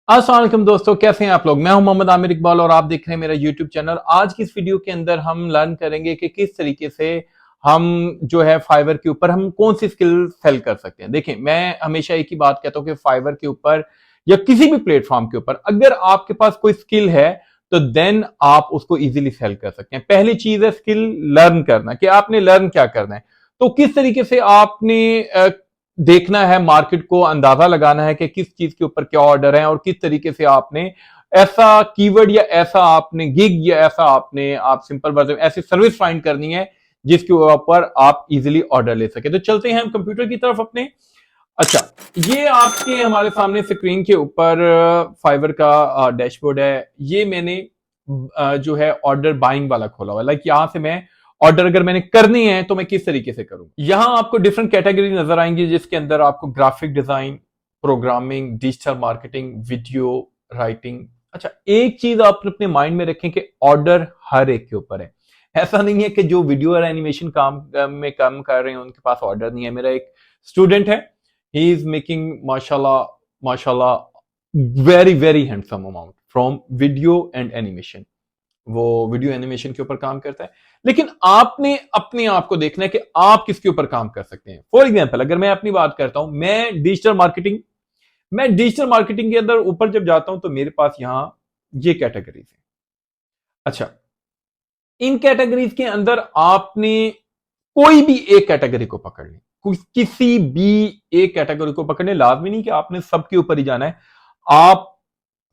अस्सलाम वालेकुम दोस्तों, कैसे हैं आप लोग। मैं हूं मोहम्मद आमिर इकबाल और आप देख रहे हैं मेरा यूट्यूब चैनल। आज की इस वीडियो के अंदर हम लर्न करेंगे कि किस तरीके से हम जो है फाइवर के ऊपर हम कौन सी स्किल सेल कर सकते हैं। देखिए, मैं हमेशा एक ही बात कहता हूं कि फाइवर के ऊपर या किसी भी प्लेटफॉर्म के ऊपर अगर आपके पास कोई स्किल है तो देन आप उसको इजीली सेल कर सकते हैं। पहली चीज है स्किल लर्न करना, कि आपने लर्न क्या करना है। तो किस तरीके से आपने देखना है, मार्केट को अंदाजा लगाना है कि किस चीज के ऊपर क्या ऑर्डर है और किस तरीके से आपने ऐसा कीवर्ड या ऐसा आपने गिग या ऐसा आपने आप सिंपल वर्जन ऐसी सर्विस फाइंड करनी है जिसके ऊपर आप इजीली ऑर्डर ले सके। तो चलते हैं हम कंप्यूटर की तरफ अपने। अच्छा, ये आपके हमारे सामने स्क्रीन के ऊपर फाइवर का डैशबोर्ड है। ये मैंने जो है ऑर्डर बाइंग वाला खोला हुआ है। लाइक यहां से मैं ऑर्डर अगर मैंने करनी है तो मैं किस तरीके से करूं। यहां आपको डिफरेंट कैटेगरी नजर आएंगी जिसके अंदर आपको graphic design, programming, digital marketing, video writing. अच्छा, एक चीज आप अपने माइंड में रखें कि ऑर्डर हर एक के ऊपर है। ऐसा नहीं है कि जो वीडियो और एनिमेशन में काम कर रहे हैं उनके पास ऑर्डर नहीं है। मेरा एक स्टूडेंट है, ही इज मेकिंग माशाल्लाह माशाल्लाह very very handsome amount from video and animation. वो वीडियो एनिमेशन के ऊपर काम करता है। लेकिन आपने अपने आप को देखना है कि आप किसके ऊपर काम कर सकते हैं। फॉर एग्जाम्पल, अगर मैं अपनी बात करता हूं, मैं डिजिटल मार्केटिंग के अंदर ऊपर जब जाता हूं तो मेरे पास यहां ये कैटेगरीज है। अच्छा, इन कैटेगरीज के अंदर आपने कोई भी एक कैटेगरी को पकड़ लें, किसी भी एक कैटेगरी को पकड़ने, लाजमी नहीं कि आपने सबके ऊपर ही जाना है। आप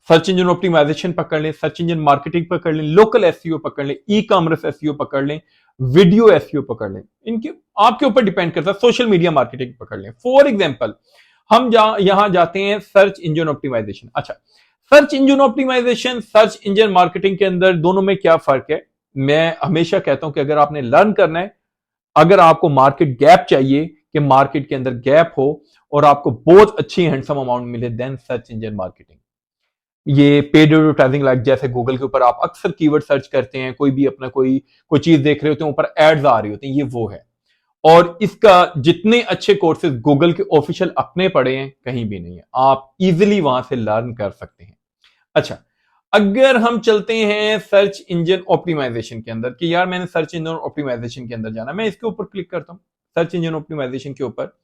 सर्च इंजन ऑप्टिमाइजेशन पकड़ लें, सर्च इंजन मार्केटिंग पकड़ लें, लोकल एसईओ पकड़ लें, ई कॉमर्स एसईओ पकड़ लें, वीडियो एसईओ पकड़ लें। इनके आपके ऊपर डिपेंड करता है। सोशल मीडिया मार्केटिंग पकड़ लें। फॉर एग्जांपल, हम यहां जाते हैं सर्च इंजन ऑप्टिमाइजेशन। अच्छा, search engine optimisation, search engine marketing के अंदर दोनों में क्या फर्क है। मैं हमेशा कहता हूं कि अगर आपने लर्न करना है, अगर आपको मार्केट गैप चाहिए कि मार्केट के अंदर गैप हो और आपको बहुत अच्छी हैंडसम अमाउंट मिले, देन सर्च इंजन मार्केटिंग। ये पेड एडवर्टाइजिंग, लाइक जैसे गूगल के ऊपर आप अक्सर कीवर्ड सर्च करते हैं, कोई भी अपना कोई कोई चीज देख रहे होते हैं, ऊपर एड्स आ रही होती हैं, ये वो है। और इसका जितने अच्छे कोर्सेज गूगल के ऑफिशियल अपने पड़े हैं, कहीं भी नहीं है। आप इजिली वहां से लर्न कर सकते हैं। अच्छा, अगर हम चलते हैं सर्च इंजन ऑप्टिमाइजेशन के अंदर, कि यार मैंने सर्च इंजन ऑप्टिमाइजेशन के अंदर जाना, मैं इसके ऊपर क्लिक करता हूं सर्च इंजन ऑप्टिमाइजेशन के ऊपर।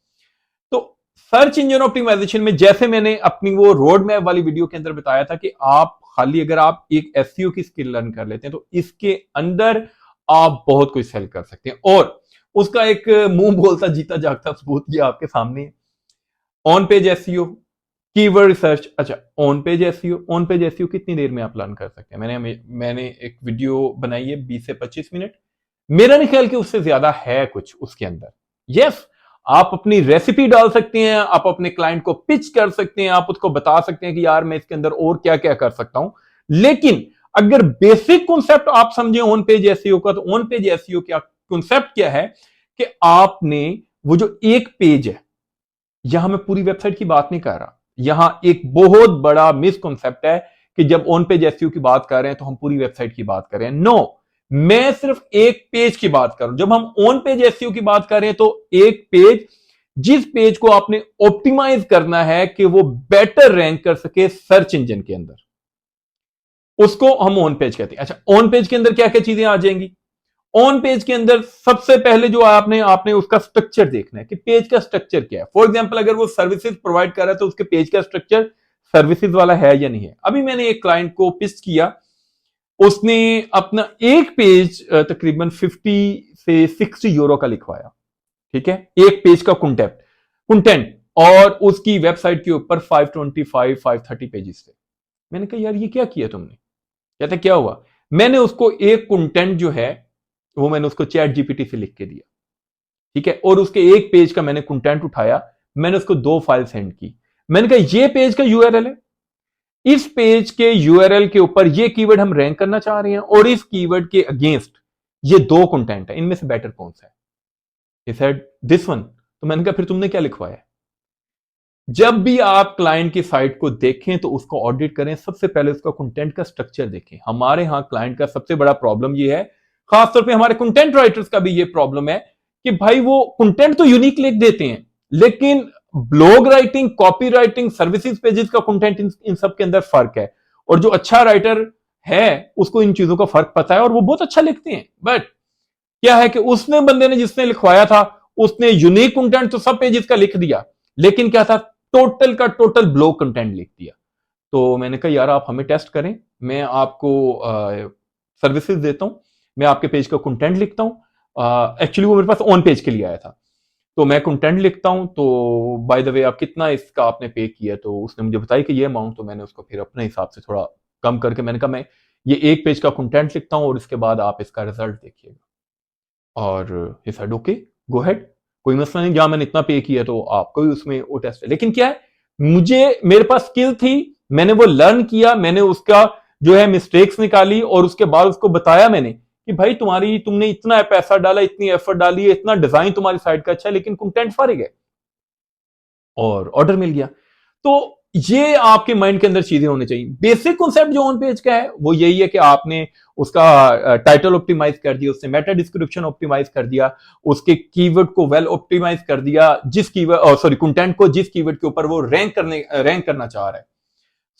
तो सर्च इंजन ऑप्टिमाइजेशन में जैसे मैंने अपनी वो रोड मैप वाली वीडियो के अंदर बताया था कि आप खाली अगर आप एक एसईओ की स्किल लर्न कर लेते हैं तो इसके अंदर आप बहुत कुछ सेल कर सकते हैं। और उसका एक मुंह बोलता जीता जागता सबूत ये आपके सामने है। On page SEO, keyword research. अच्छा, ऑन पेज एसईओ कितनी देर में आप लर्न कर सकते हैं। मैंने एक वीडियो बनाई है 20 से 25 मिनट। मेरा नहीं ख्याल कि उससे ज्यादा है कुछ उसके अंदर। यस, आप अपनी रेसिपी डाल सकते हैं, आप अपने क्लाइंट को पिच कर सकते हैं, आप उसको बता सकते हैं कि यार मैं इसके अंदर और क्या क्या कर सकता हूं। लेकिन अगर बेसिक कॉन्सेप्ट आप समझें ऑन पेज एसईओ का, तो ऑन पेज एसईओ क्या कॉन्सेप्ट क्या है कि आपने वो जो एक पेज है, यहां मैं पूरी वेबसाइट की बात नहीं कर रहा। यहां एक बहुत बड़ा मिसकॉन्सेप्ट है कि जब ऑन पेज एसईओ की बात कर रहे हैं तो हम पूरी वेबसाइट की बात कर रहे हैं। नो, मैं सिर्फ एक पेज की बात कर रहा हूं। जब हम ऑन पेज एसईओ की बात कर रहे हैं तो एक पेज, जिस पेज को आपने ऑप्टिमाइज करना है कि वो बेटर रैंक कर सके सर्च इंजन के अंदर, उसको हम ऑन पेज कहते हैं। अच्छा, ऑन पेज के अंदर क्या क्या चीजें आ जाएंगी। ऑन पेज के अंदर सबसे पहले जो आपने आपने उसका स्ट्रक्चर देखना है कि पेज का स्ट्रक्चर क्या है। फॉर एग्जांपल, अगर वो सर्विसेज प्रोवाइड कर रहा है तो उसके पेज का स्ट्रक्चर सर्विसेज वाला है या नहीं है। अभी मैंने एक क्लाइंट को पिच किया, उसने अपना एक पेज तकरीबन 50 से 60 यूरो का लिखवाया। ठीक है, एक पेज का कंटेंट और उसकी वेबसाइट के ऊपर 525 530 पेजेस थे। मैंने कहा यार ये क्या किया तुमने। कहता क्या हुआ। मैंने उसको एक कंटेंट जो है वो मैंने उसको चैट जीपीटी से लिख के दिया। ठीक है, और उसके एक पेज का मैंने कंटेंट उठाया, मैंने उसको 2 फाइल सेंड की। मैंने कहा ये पेज का यूआरएल है, इस पेज के यूआरएल के ऊपर ये कीवर्ड हम रैंक करना चाह रहे हैं और इस कीवर्ड के अगेंस्ट ये 2 कंटेंट है, इनमें से बेटर कौन सा है। He said this one. तो मैंने कहा फिर तुमने क्या लिखवाया। जब भी आप क्लाइंट की साइट को देखें तो उसको ऑडिट करें, सबसे पहले उसका कंटेंट का स्ट्रक्चर देखें। हमारे यहां क्लाइंट का सबसे बड़ा प्रॉब्लम ये है, खासतौर पे हमारे कंटेंट राइटर्स का भी ये प्रॉब्लम है कि भाई वो कंटेंट तो यूनिक लिख देते हैं, लेकिन blog writing, copy writing, services pages का कंटेंट, इन सब के अंदर फर्क है। और जो अच्छा राइटर है उसको इन चीजों का फर्क पता है और वो बहुत अच्छा लिखते हैं। बट क्या है कि उसने बंदे ने जिसने लिखवाया था उसने यूनिक कंटेंट तो सब पेजेस का लिख दिया, लेकिन क्या था, टोटल का टोटल ब्लॉग कंटेंट लिख दिया। तो मैंने कहा यार आप हमें टेस्ट करें, मैं आपको सर्विसेज देता हूं, मैं आपके पेज का कंटेंट लिखता हूं। एक्चुअली वो मेरे पास ऑन पेज के लिए आया था, तो मैं कंटेंट लिखता हूं। तो बाय द वे आप कितना इसका आपने पे किया, तो उसने मुझे बताया कि ये अमाउंट, तो मैंने उसको फिर अपने हिसाब से थोड़ा कम करके मैंने कहा मैं ये एक पेज का कंटेंट लिखता हूं और इसके बाद आप इसका रिजल्ट देखिएगा। और he said okay, go head, कोई मसला नहीं, जहां मैंने इतना पे किया तो आपको भी उसमें वो टेस्ट है। लेकिन क्या है, मुझे मेरे पास स्किल थी, मैंने वो लर्न किया, मैंने उसका जो है मिस्टेक्स निकाली और उसके बाद उसको बताया मैंने कि भाई तुमने इतना पैसा डाला, इतनी एफर्ट डाली है, इतना डिजाइन तुम्हारी साइड का अच्छा है, लेकिन कंटेंट फर्क है, और ऑर्डर मिल गया। तो ये आपके माइंड के अंदर चीजें होनी चाहिए। बेसिक कॉन्सेप्ट जो ऑन पेज का है वो यही है कि आपने उसका टाइटल ऑप्टिमाइज कर दिया, उससे मेटा डिस्क्रिप्शन ऑप्टिमाइज कर दिया, उसके कीवर्ड को वेल ऑप्टिमाइज कर दिया, जिस कीवर्ड सॉरी कंटेंट को जिस कीवर्ड के ऊपर वो रैंक करना चाह रहा है।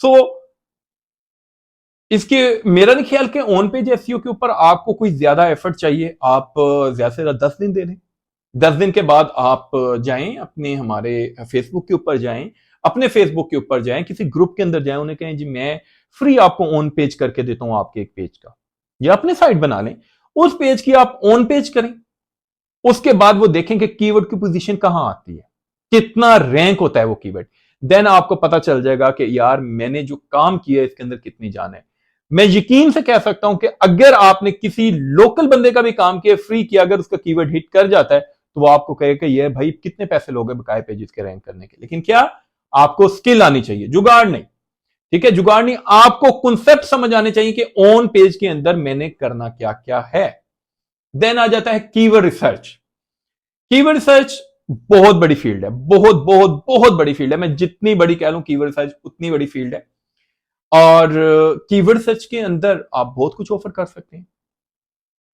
सो इसके मेरा नहीं ख्याल कि ऑन पेज एसईओ के ऊपर आपको कोई ज्यादा एफर्ट चाहिए। आप ज्यादा से ज्यादा 10 दिन दे दें, 10 दिन के बाद आप जाएं अपने हमारे फेसबुक के ऊपर जाएं, अपने फेसबुक के ऊपर जाएं, किसी ग्रुप के अंदर जाएं, उन्हें कहें जी मैं फ्री आपको ऑन पेज करके देता हूं आपके एक पेज का, या अपने साइट बना लें, उस पेज की आप ऑन पेज करें। उसके बाद वो देखें कि कीवर्ड की पोजीशन कहां आती है, कितना रैंक होता है वो कीवर्ड। देन आपको पता चल जाएगा कि यार मैंने जो काम किया इसके अंदर कितनी जान है। मैं यकीन से कह सकता हूं कि अगर आपने किसी लोकल बंदे का भी काम किया, फ्री किया, अगर उसका कीवर्ड हिट कर जाता है तो वो आपको कहेगा ये भाई कितने पैसे लोगे बकाए पेजेस के रैंक करने के। लेकिन क्या, आपको स्किल आनी चाहिए, जुगाड़ नहीं। ठीक है, जुगाड़ नहीं, आपको कॉन्सेप्ट समझ आने चाहिए कि ऑन पेज के अंदर मैंने करना क्या क्या है। देन आ जाता है कीवर्ड रिसर्च। कीवर्ड रिसर्च बहुत बड़ी फील्ड है, बहुत बहुत बहुत बड़ी फील्ड है। मैं जितनी बड़ी कह लूं कीवर्ड रिसर्च उतनी बड़ी फील्ड है। और कीवर्ड सर्च के अंदर आप बहुत कुछ ऑफर कर सकते हैं।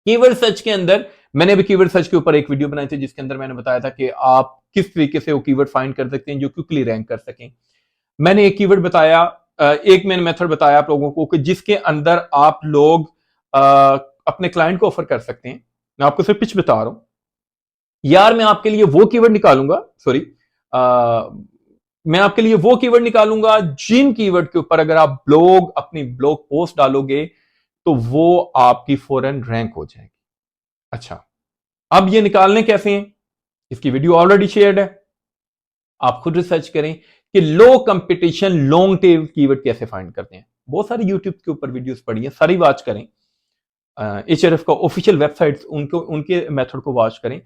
कीवर्ड सर्च के अंदर मैंने अभी कीवर्ड सर्च के ऊपर एक वीडियो बनाई थी जिसके अंदर मैंने बताया था कि आप किस तरीके से वो कीवर्ड फाइंड कर सकते हैं जो क्विकली रैंक कर सकें। मैंने एक कीवर्ड बताया, एक मैंने मेथड बताया आप लोगों को कि जिसके अंदर आप लोग अपने क्लाइंट को ऑफर कर सकते हैं। मैं आपको सिर्फ पिच बता रहा हूं यार, मैं आपके लिए वो कीवर्ड निकालूंगा, सॉरी, मैं आपके लिए वो कीवर्ड निकालूंगा जिन कीवर्ड के ऊपर अगर आप अपनी ब्लॉग पोस्ट डालोगे तो वो आपकी फौरन रैंक हो जाएगी। अच्छा, अब ये निकालने कैसे हैं, इसकी वीडियो ऑलरेडी शेयर्ड है, आप खुद रिसर्च करें कि लो कंपटीशन लॉन्ग टेल कीवर्ड कैसे फाइंड करते हैं। बहुत सारी यूट्यूब के ऊपर वीडियोस पड़ी हैं, सारी वॉच करें। एचआरएफ का ऑफिशियल वेबसाइट उनको उनके मेथड को वॉच करें।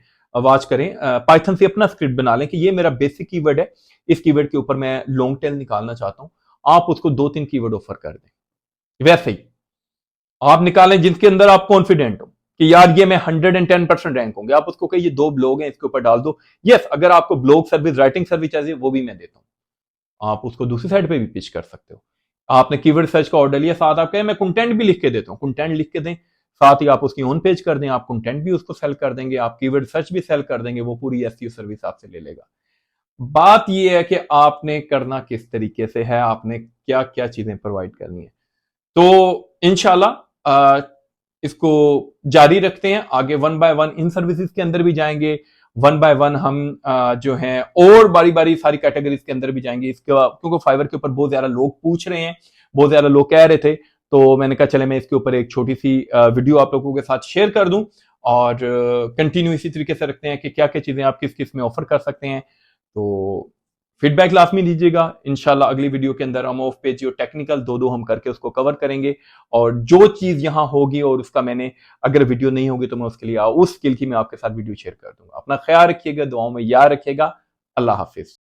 पाइथन से अपना स्क्रिप्ट बना लें कि ये मेरा बेसिक कीवर्ड है, इस कीवर्ड के ऊपर मैं लॉन्ग टेल निकालना चाहता हूं। आप उसको 2-3 कीवर्ड ऑफर कर दें। वैसे ही आप निकालें जिनके अंदर आप कॉन्फिडेंट हो कि यार ये मैं 110% रैंक होंगे। आप उसको कहिए ये 2 ब्लॉग हैं इसके ऊपर डाल दो। यस, अगर आपको ब्लॉग सर्विस, राइटिंग सर्विस चाहिए वो भी मैं देता हूं, आप उसको दूसरी साइड पे भी पिच कर सकते हो। आपने कीवर्ड सर्च का ऑर्डर लिया, साथ आप कहें मैं कंटेंट भी लिख के देता हूं, कंटेंट लिख के दें, साथ ही आप उसकी ऑन पेज कर दें, आप कंटेंट भी उसको सेल कर देंगे, आप कीवर्ड सर्च भी सेल कर देंगे, वो पूरी एसईओ सर्विस आपसे ले लेगा। बात यह है कि आपने करना किस तरीके से है, आपने क्या क्या चीजें प्रोवाइड करनी है। तो इंशाल्लाह इसको जारी रखते हैं, आगे 1 बाय 1 इन सर्विसेज के अंदर भी जाएंगे, 1 बाय 1 हम जो है और बारी बारी सारी कैटेगरीज के अंदर भी जाएंगे। इसके क्योंकि फाइवर के ऊपर बहुत ज्यादा लोग पूछ रहे हैं, बहुत ज्यादा लोग कह रहे थे, तो मैंने कहा चले मैं इसके ऊपर एक छोटी सी वीडियो आप लोगों के साथ शेयर कर दूं और कंटिन्यू इसी तरीके से रखते हैं कि क्या क्या चीजें आप किस किस में ऑफर कर सकते हैं। तो फीडबैक लाजमी दीजिएगा। इंशाल्लाह अगली वीडियो के अंदर हम ऑफ पेज और टेक्निकल दो हम करके उसको कवर करेंगे, और जो चीज यहां होगी और उसका मैंने अगर वीडियो नहीं होगी तो मैं उसके लिए उस स्किल की मैं आपके साथ वीडियो शेयर कर दूंगा। अपना ख्याल रखिएगा, दुआओं में याद रखिएगा। अल्लाह हाफिज।